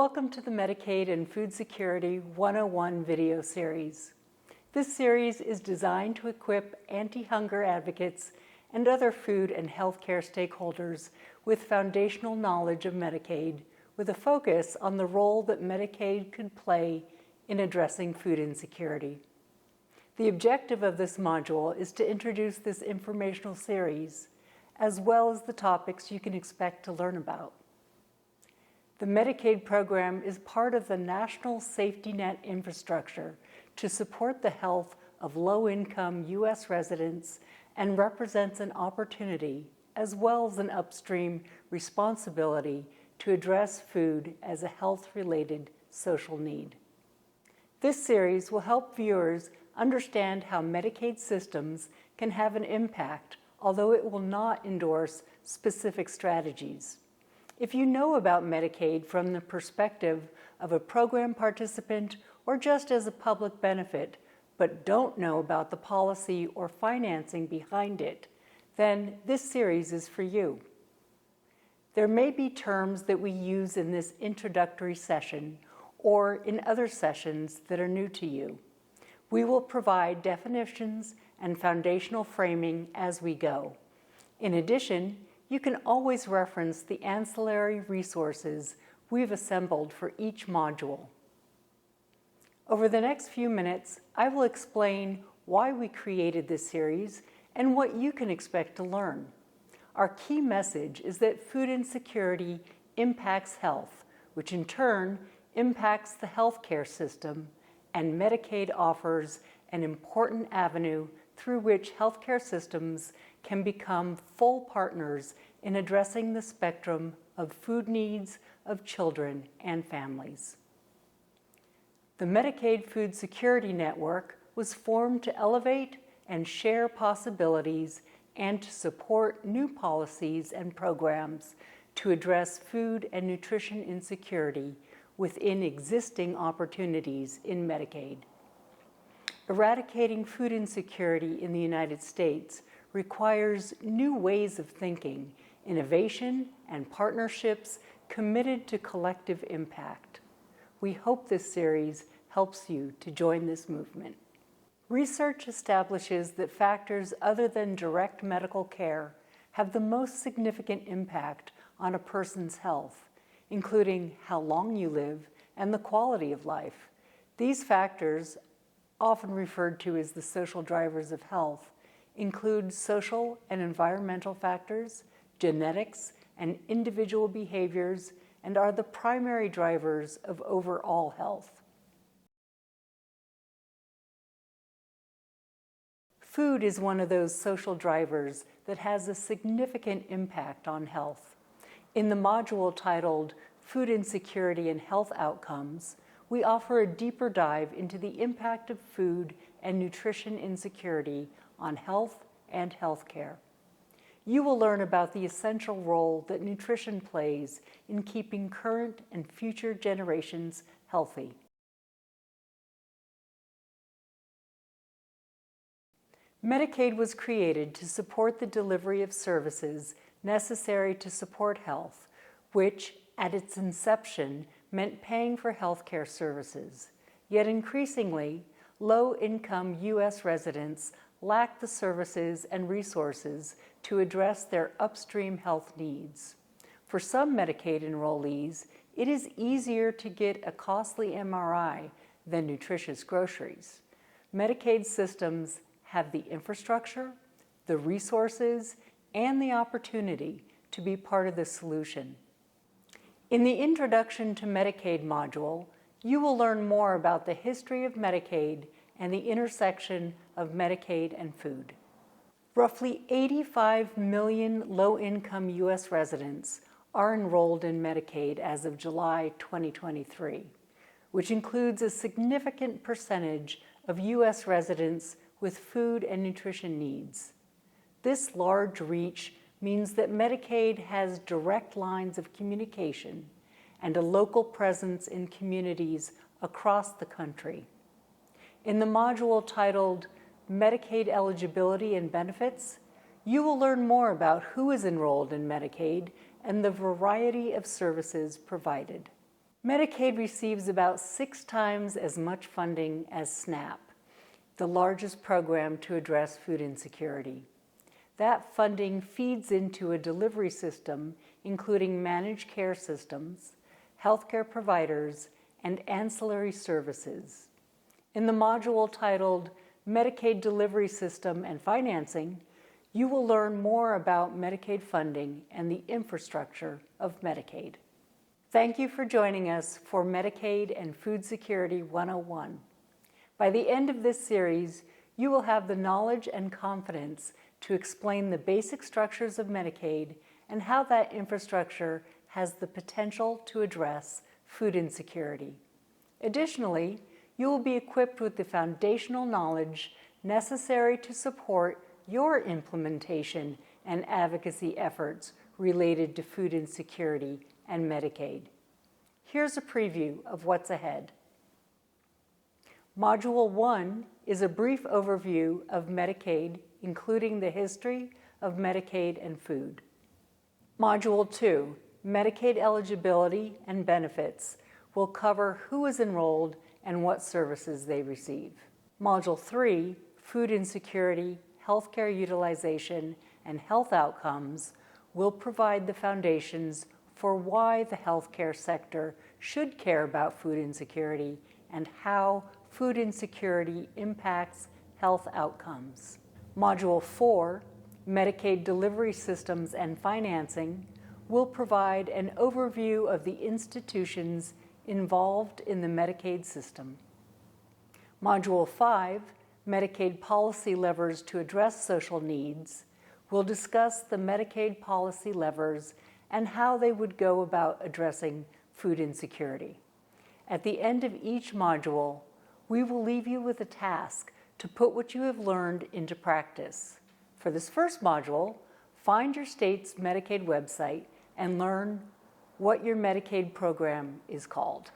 Welcome to the Medicaid and Food Security 101 video series. This series is designed to equip anti-hunger advocates and other food and healthcare stakeholders with foundational knowledge of Medicaid, with a focus on the role that Medicaid could play in addressing food insecurity. The objective of this module is to introduce this informational series, as well as the topics you can expect to learn about. The Medicaid program is part of the national safety net infrastructure to support the health of low-income U.S. residents and represents an opportunity as well as an upstream responsibility to address food as a health-related social need. This series will help viewers understand how Medicaid systems can have an impact, although it will not endorse specific strategies. If you know about Medicaid from the perspective of a program participant or just as a public benefit, but don't know about the policy or financing behind it, then this series is for you. There may be terms that we use in this introductory session or in other sessions that are new to you. We will provide definitions and foundational framing as we go. In addition, you can always reference the ancillary resources we've assembled for each module. Over the next few minutes, I will explain why we created this series and what you can expect to learn. Our key message is that food insecurity impacts health, which in turn impacts the healthcare system, and Medicaid offers an important avenue through which healthcare systems can become full partners in addressing the spectrum of food needs of children and families. The Medicaid Food Security Network was formed to elevate and share possibilities and to support new policies and programs to address food and nutrition insecurity within existing opportunities in Medicaid. Eradicating food insecurity in the United States requires new ways of thinking, innovation, and partnerships committed to collective impact. We hope this series helps you to join this movement. Research establishes that factors other than direct medical care have the most significant impact on a person's health, including how long you live and the quality of life. These factors, often referred to as the social drivers of health, include social and environmental factors, genetics, and individual behaviors, and are the primary drivers of overall health. Food is one of those social drivers that has a significant impact on health. In the module titled Food Insecurity and Health Outcomes, we offer a deeper dive into the impact of food and nutrition insecurity on health and healthcare. You will learn about the essential role that nutrition plays in keeping current and future generations healthy. Medicaid was created to support the delivery of services necessary to support health, which, at its inception, meant paying for healthcare services. Yet increasingly, low-income U.S. residents lack the services and resources to address their upstream health needs. For some Medicaid enrollees, it is easier to get a costly MRI than nutritious groceries. Medicaid systems have the infrastructure, the resources, and the opportunity to be part of the solution. In the Introduction to Medicaid module, you will learn more about the history of Medicaid and the intersection of Medicaid and food. Roughly 85 million low-income U.S. residents are enrolled in Medicaid as of July 2023, which includes a significant percentage of U.S. residents with food and nutrition needs. This large reach means that Medicaid has direct lines of communication and a local presence in communities across the country. In the module titled Medicaid Eligibility and Benefits, you will learn more about who is enrolled in Medicaid and the variety of services provided. Medicaid receives about 6 times as much funding as SNAP, the largest program to address food insecurity. That funding feeds into a delivery system including managed care systems, healthcare providers, and ancillary services. In the module titled Medicaid Delivery System and Financing, you will learn more about Medicaid funding and the infrastructure of Medicaid. Thank you for joining us for Medicaid and Food Security 101. By the end of this series, you will have the knowledge and confidence to explain the basic structures of Medicaid and how that infrastructure has the potential to address food insecurity. Additionally, you will be equipped with the foundational knowledge necessary to support your implementation and advocacy efforts related to food insecurity and Medicaid. Here's a preview of what's ahead. Module 1 is a brief overview of Medicaid, including the history of Medicaid and food. Module 2, Medicaid eligibility and benefits, will cover who is enrolled and what services they receive. Module 3, Food Insecurity, Healthcare Utilization, and Health Outcomes, will provide the foundations for why the healthcare sector should care about food insecurity and how food insecurity impacts health outcomes. Module 4, Medicaid Delivery Systems and Financing, will provide an overview of the institutions involved in the Medicaid system. Module 5, Medicaid Policy Levers to Address Social Needs, will discuss the Medicaid policy levers and how they would go about addressing food insecurity. At the end of each module, we will leave you with a task to put what you have learned into practice. For this first module, find your state's Medicaid website and learn what your Medicaid program is called.